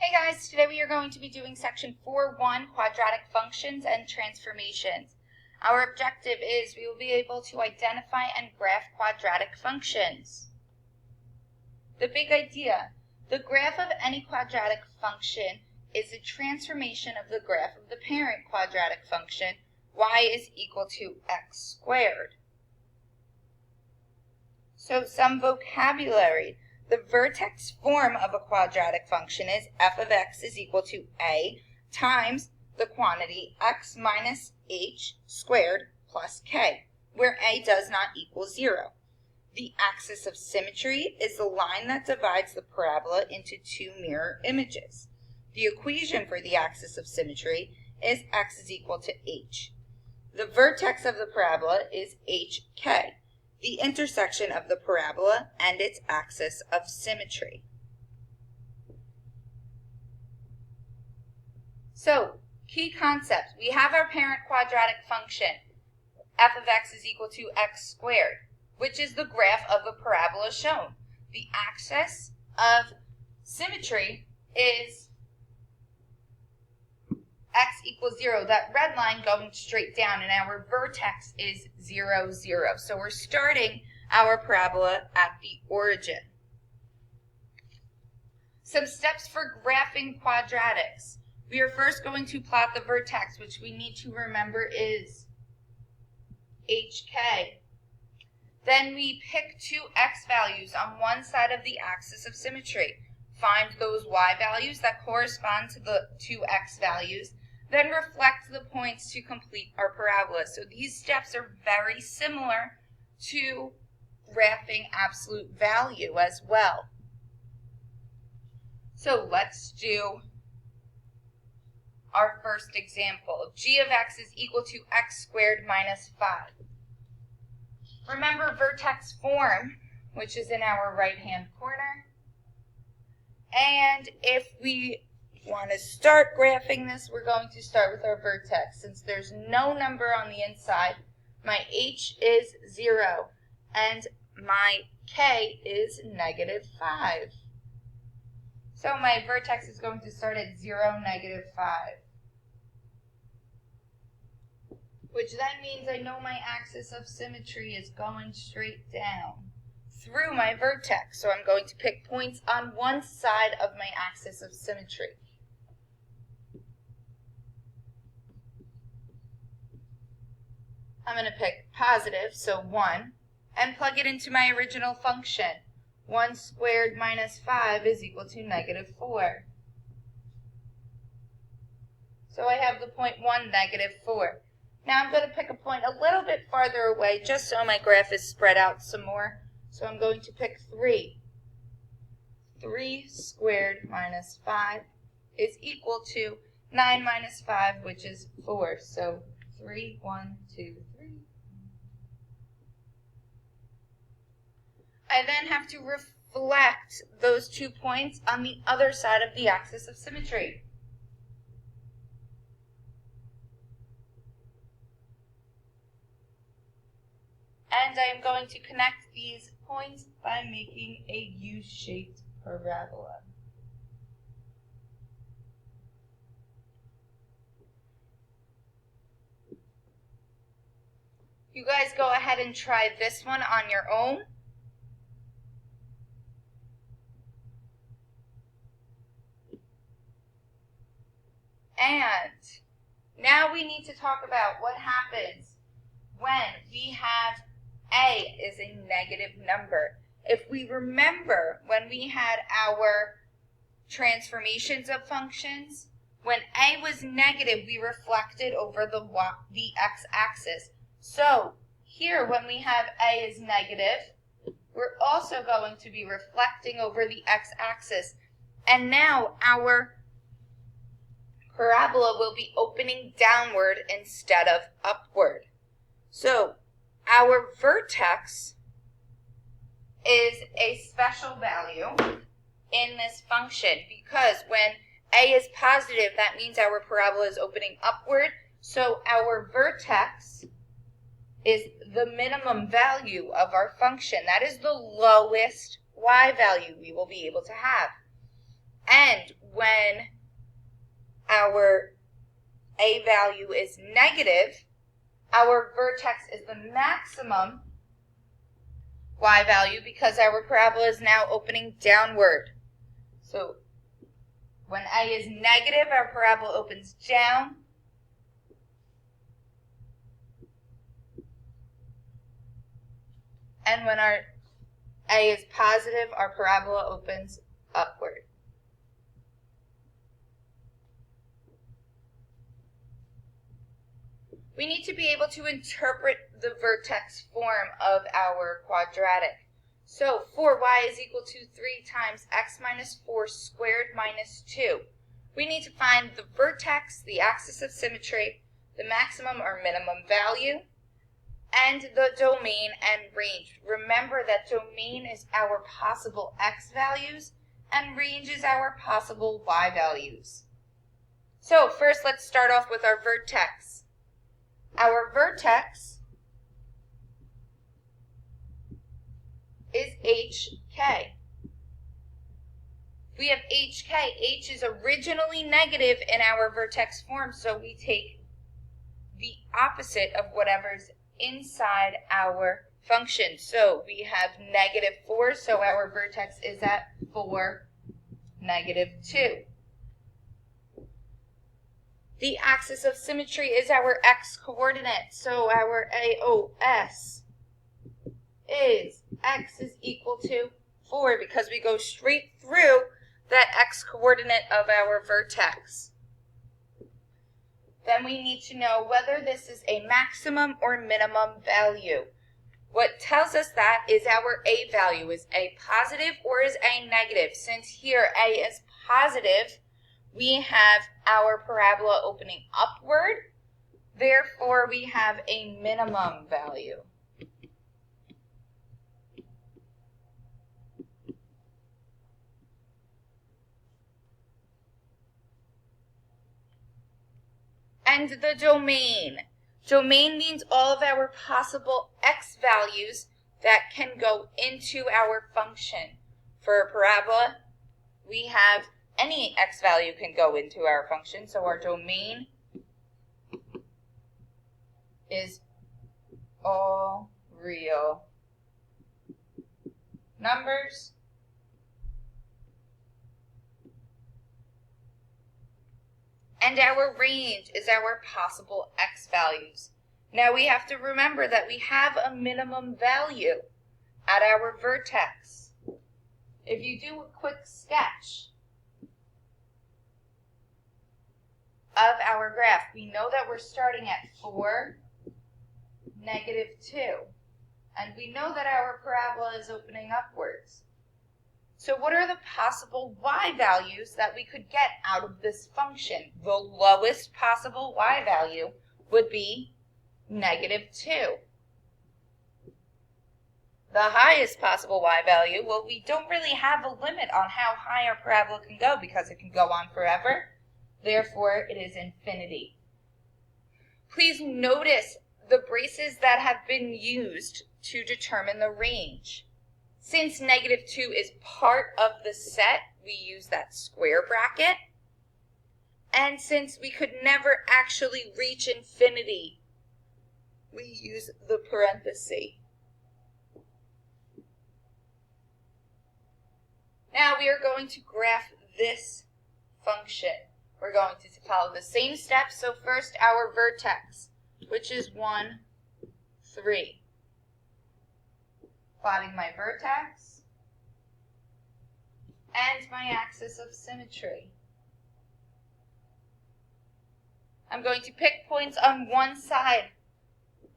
Hey guys, today we are going to be doing section 4.1, quadratic functions and transformations. Our objective is we will be able to identify and graph quadratic functions. The big idea, the graph of any quadratic function is a transformation of the graph of the parent quadratic function, y is equal to x squared. So some vocabulary. The vertex form of a quadratic function is f of x is equal to a times the quantity x minus h squared plus k, where a does not equal 0. The axis of symmetry is the line that divides the parabola into two mirror images. The equation for the axis of symmetry is x is equal to h. The vertex of the parabola is hk. The intersection of the parabola and its axis of symmetry. So, key concepts. We have our parent quadratic function, f of x is equal to x squared, which is the graph of the parabola shown. The axis of symmetry is x equals 0, that red line going straight down, and our vertex is 0, 0. So we're starting our parabola at the origin. Some steps for graphing quadratics. We are first going to plot the vertex, which we need to remember is hk. Then we pick two x values on one side of the axis of symmetry. Find those y values that correspond to the two x values, then reflect the points to complete our parabola. So these steps are very similar to graphing absolute value as well. So let's do our first example. G of x is equal to x squared minus 5. Remember vertex form, which is in our right-hand corner. And if we want to start graphing this, we're going to start with our vertex. Since there's no number on the inside, my h is 0 and my k is negative 5. So my vertex is going to start at 0, negative 5. Which then means I know my axis of symmetry is going straight down through my vertex. So I'm going to pick points on one side of my axis of symmetry. I'm going to pick positive, so 1, and plug it into my original function. 1 squared minus 5 is equal to negative 4. So I have the point 1, negative 4. Now I'm going to pick a point a little bit farther away, just so my graph is spread out some more. So I'm going to pick 3. 3 squared minus 5 is equal to 9 minus 5, which is 4. So 3, 1, 2, 3. I then have to reflect those 2 points on the other side of the axis of symmetry. And I am going to connect these points by making a U-shaped parabola. You guys go ahead and try this one on your own. And now we need to talk about what happens when we have a is a negative number. If we remember when we had our transformations of functions, when a was negative, we reflected over the x-axis. So here, when we have a is negative, we're also going to be reflecting over the x-axis. And now our parabola will be opening downward instead of upward. So our vertex is a special value in this function because when a is positive, that means our parabola is opening upward. So our vertex is the minimum value of our function. That is the lowest y value we will be able to have. And when our a value is negative, our vertex is the maximum y value because our parabola is now opening downward. So when a is negative, our parabola opens down. And when our a is positive, our parabola opens upward. We need to be able to interpret the vertex form of our quadratic. So 4y is equal to 3 times x minus 4 squared minus 2. We need to find the vertex, the axis of symmetry, the maximum or minimum value, and the domain and range. Remember that domain is our possible x values and range is our possible y values. So first let's start off with our vertex. Our vertex is HK. We have HK. H is originally negative in our vertex form, so we take the opposite of whatever's inside our function. So we have negative 4, so our vertex is at 4, negative 2. The axis of symmetry is our x coordinate, so our AOS is x is equal to 4 because we go straight through that x coordinate of our vertex. Then we need to know whether this is a maximum or minimum value. What tells us that is our a value. Is a positive or is a negative? Since here a is positive, we have our parabola opening upward, therefore we have a minimum value. And the domain. Domain means all of our possible x values that can go into our function. For a parabola, we have any x value can go into our function, so our domain is all real numbers and our range is our possible x values. Now we have to remember that we have a minimum value at our vertex. If you do a quick sketch of our graph, we know that we're starting at 4, negative 2. And we know that our parabola is opening upwards. So what are the possible y values that we could get out of this function? The lowest possible y value would be negative 2. The highest possible y value, well, we don't really have a limit on how high our parabola can go because it can go on forever. Therefore, it is infinity. Please notice the braces that have been used to determine the range. Since negative 2 is part of the set, we use that square bracket. And since we could never actually reach infinity, we use the parenthesis. Now we are going to graph this function. We're going to follow the same steps. So first our vertex, which is 1, 3. Plotting my vertex and my axis of symmetry. I'm going to pick points on one side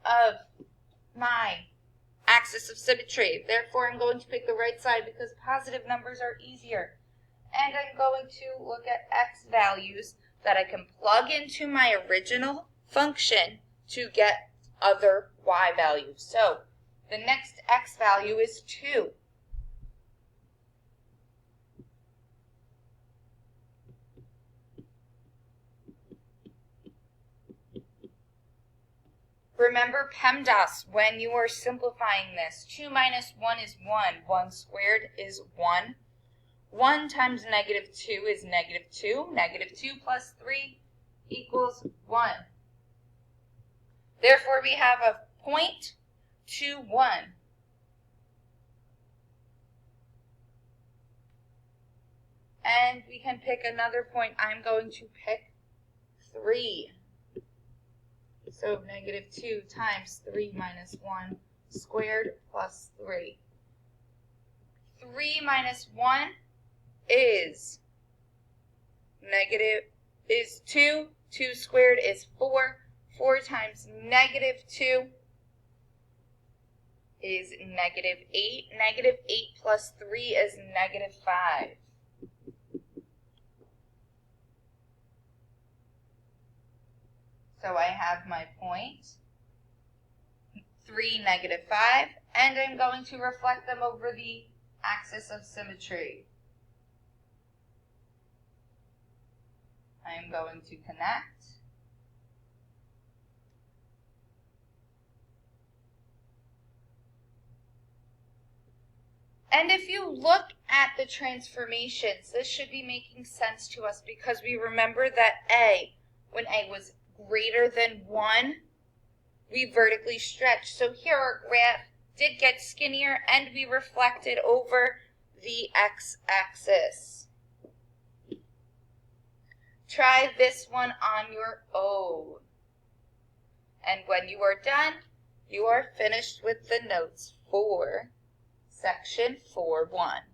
of my axis of symmetry. Therefore, I'm going to pick the right side because positive numbers are easier. And I'm going to look at x values that I can plug into my original function to get other y values. So the next x value is 2. Remember PEMDAS when you are simplifying this. 2 minus 1 is 1. 1 squared is 1. 1 times negative 2 is negative 2. Negative 2 plus 3 equals 1. Therefore, we have a 0.21. And we can pick another point. I'm going to pick 3. So negative 2 times 3 minus 1 squared plus 3. 3 minus 1 is 2. 2 squared is 4. 4 times negative 2 is negative 8. Negative 8 plus 3 is negative 5. So I have my point, 3, negative 5, and I'm going to reflect them over the axis of symmetry. I am going to connect. And if you look at the transformations, this should be making sense to us because we remember that when A was greater than 1, we vertically stretched. So here our graph did get skinnier and we reflected over the x-axis. Try this one on your own. And when you are done, you are finished with the notes for section 4.1.